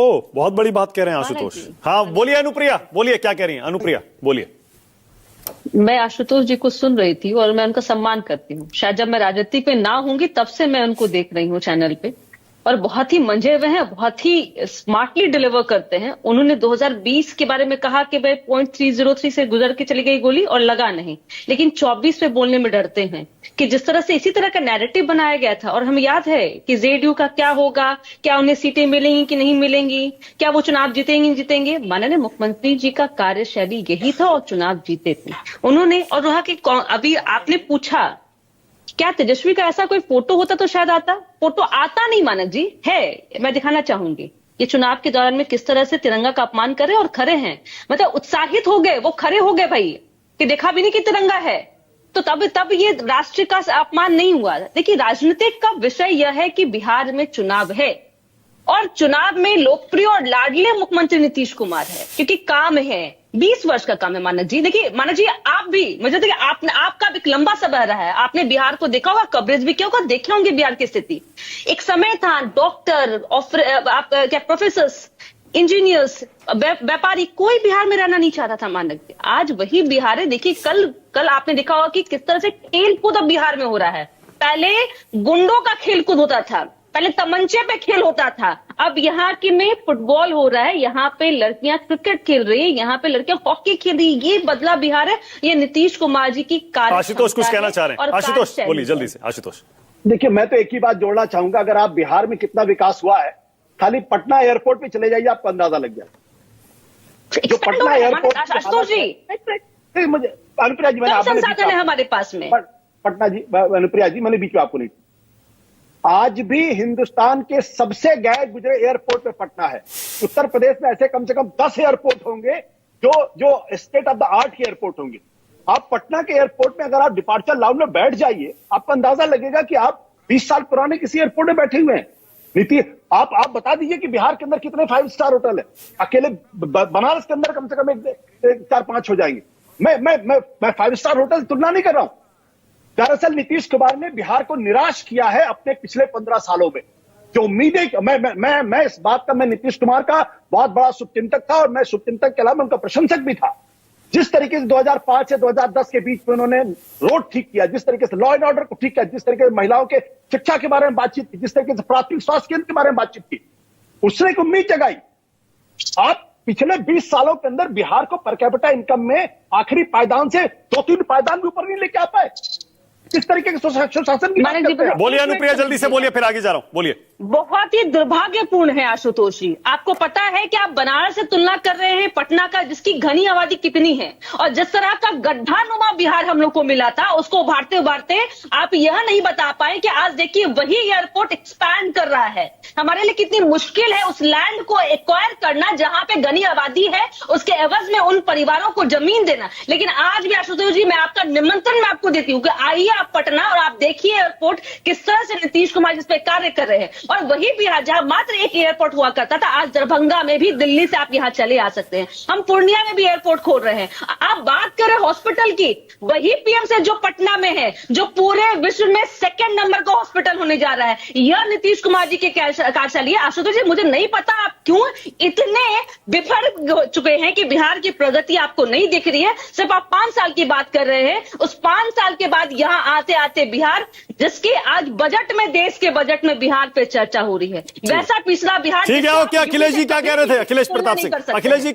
ओ, बहुत बड़ी बात कह रहे हैं आशुतोष। हाँ बोलिए अनुप्रिया, बोलिए क्या कह रही हैं अनुप्रिया, बोलिए। मैं आशुतोष जी को सुन रही थी और मैं उनका सम्मान करती हूँ। शायद जब मैं राजनीति पे ना होंगी तब से मैं उनको देख रही हूँ चैनल पे, और बहुत ही मंझे हुए हैं, बहुत ही स्मार्टली डिलीवर करते हैं। उन्होंने 2020 के बारे में कहा कि भाई 0.303 से गुजर के चली गई गोली और लगा नहीं, लेकिन 24 पे बोलने में डरते हैं कि जिस तरह से इसी तरह का नैरेटिव बनाया गया था। और हमें याद है कि जेडीयू का क्या होगा, क्या उन्हें सीटें मिलेंगी कि नहीं मिलेंगी, क्या वो चुनाव जीतेंगे। माननीय मुख्यमंत्री जी का कार्यशैली यही था और चुनाव जीते थे उन्होंने। और वहां के अभी आपने पूछा क्या तेजस्वी का ऐसा कोई फोटो होता तो शायद आता, फोटो आता नहीं मानक जी है। मैं दिखाना चाहूंगी ये चुनाव के दौरान में किस तरह से तिरंगा का अपमान करे और खड़े हैं, मतलब उत्साहित हो गए, वो खड़े हो गए भाई कि देखा भी नहीं कि तिरंगा है। तो तब ये राष्ट्र का अपमान नहीं हुआ। देखिए राजनीतिक का विषय यह है कि बिहार में चुनाव है और चुनाव में लोकप्रिय और लाडले मुख्यमंत्री नीतीश कुमार है, क्योंकि काम है, 20 वर्ष का काम है मानक जी। देखिए मानक जी आप भी, मुझे देखिए आपका भी लंबा समय रहा है, आपने बिहार को देखा होगा, कवरेज भी किया होगा, देखे होंगे बिहार की स्थिति। एक समय था डॉक्टर, क्या प्रोफेसर, इंजीनियर्स, व्यापारी, कोई बिहार में रहना नहीं चाहता था मानक जी। आज वही बिहार है। देखिए कल आपने देखा होगा कि किस तरह से खेल कूद अब बिहार में हो रहा है। पहले गुंडों का खेल कूद होता था, पहले तमंचे पे खेल होता था, अब यहाँ की में फुटबॉल हो रहा है, यहाँ पे लड़कियां क्रिकेट खेल रही है, यहाँ पे लड़कियां हॉकी खेल रही है। ये बदला बिहार है, ये नीतीश कुमार जी की कार्य। आशुतोष कुछ कहना चाह रहे हैं, आशुतोष बोलिए जल्दी से। आशुतोष देखिए मैं तो एक ही बात जोड़ना चाहूंगा, अगर आप बिहार में कितना विकास हुआ है, खाली पटना एयरपोर्ट पे चले जाइए, आपको अंदाजा लग जाए। जो पटना एयरपोर्ट, आशुतोष जी मुझे अनुप्रिया जी, मैंने संसाधन है हमारे पास में। पटना जी, अनुप्रिया जी, मैंने बीच में आपको नहीं, आज भी हिंदुस्तान के सबसे गैर गुजरे एयरपोर्ट पे पटना है। उत्तर प्रदेश में ऐसे कम से कम 10 एयरपोर्ट होंगे जो स्टेट ऑफ द आर्ट के एयरपोर्ट होंगे। आप पटना के एयरपोर्ट में अगर आप डिपार्चर लाउंज में बैठ जाइए, आपको अंदाजा लगेगा कि आप 20 साल पुराने किसी एयरपोर्ट में बैठे हुए हैं। नीति आप बता दीजिए कि बिहार के अंदर कितने 5 स्टार होटल है। अकेले बनारस के अंदर कम से कम 4-5 हो जाएंगे। मैं 5 स्टार होटल तुलना नहीं कर रहा हूं। दरअसल नीतीश कुमार ने बिहार को निराश किया है अपने पिछले 15 सालों में। जो उम्मीदें, मैं इस बात का, मैं नीतीश कुमार का बहुत बड़ा शुभचिंतक था और मैं शुभचिंतक के अलावा उनका प्रशंसक भी था। जिस तरीके से 2005 से 2010 के बीच में उन्होंने रोड ठीक किया, जिस तरीके से लॉ एंड ऑर्डर को ठीक किया, जिस तरीके से महिलाओं के शिक्षा के बारे में बातचीत की, जिस तरीके से प्राथमिक स्वास्थ्य केंद्र के बारे में बातचीत की, उसने एक उम्मीद जगाई। आप पिछले 20 सालों के अंदर बिहार को पर कैपिटा इनकम में आखिरी पायदान से 2-3 पायदान भी ऊपर नहीं लेके आ पाए। किस तरीके के सुशासन की बात करते हैं? बोलिए अनुप्रिया, जल्दी से बोलिए, फिर आगे जा रहा हूं, बोलिए। बहुत ही दुर्भाग्यपूर्ण है आशुतोष जी। आपको पता है कि आप बनारस से तुलना कर रहे हैं पटना का, जिसकी घनी आबादी कितनी है, और जिस तरह का गड्ढानुमा बिहार हम लोग को मिला था, उसको उभारते उभारते आप यह नहीं बता पाए कि आज देखिए वही एयरपोर्ट एक्सपैंड कर रहा है। हमारे लिए कितनी मुश्किल है उस लैंड को एक्वायर करना जहां पे घनी आबादी है, उसके एवज में उन परिवारों को जमीन देना। लेकिन आज भी आशुतोष जी, मैं आपका निमंत्रण मैं आपको देती हूँ कि आइए आप पटना और आप देखिए एयरपोर्ट किस तरह से नीतीश कुमार जिस पे कार्य कर रहे हैं। और वही बिहार जहां मात्र एक एयरपोर्ट हुआ करता था, आज दरभंगा में भी, दिल्ली से आप यहां चले आ सकते हैं। हम पूर्णिया में भी एयरपोर्ट खोल रहे हैं। आप बात कर रहे हैं हॉस्पिटल की, वही पीएमसी जो पटना में है, जो पूरे विश्व में 2nd नंबर का हॉस्पिटल होने जा रहा है, यह नीतीश कुमार जी के कार्यशैली है। आशुतोष जी मुझे नहीं पता आप क्यों इतने विफल चुके हैं कि बिहार की प्रगति आपको नहीं दिख रही है। सिर्फ आप 5 साल की बात कर रहे हैं, उस 5 साल के बाद यहां आते आते बिहार, जिसके आज बजट में, देश के बजट में बिहार पे चर्चा हो रही है, वैसा पिछला बिहार। ठीक है, क्या अखिलेश जी क्या कह रहे थे? अखिलेश प्रताप सिंह, अखिलेश जी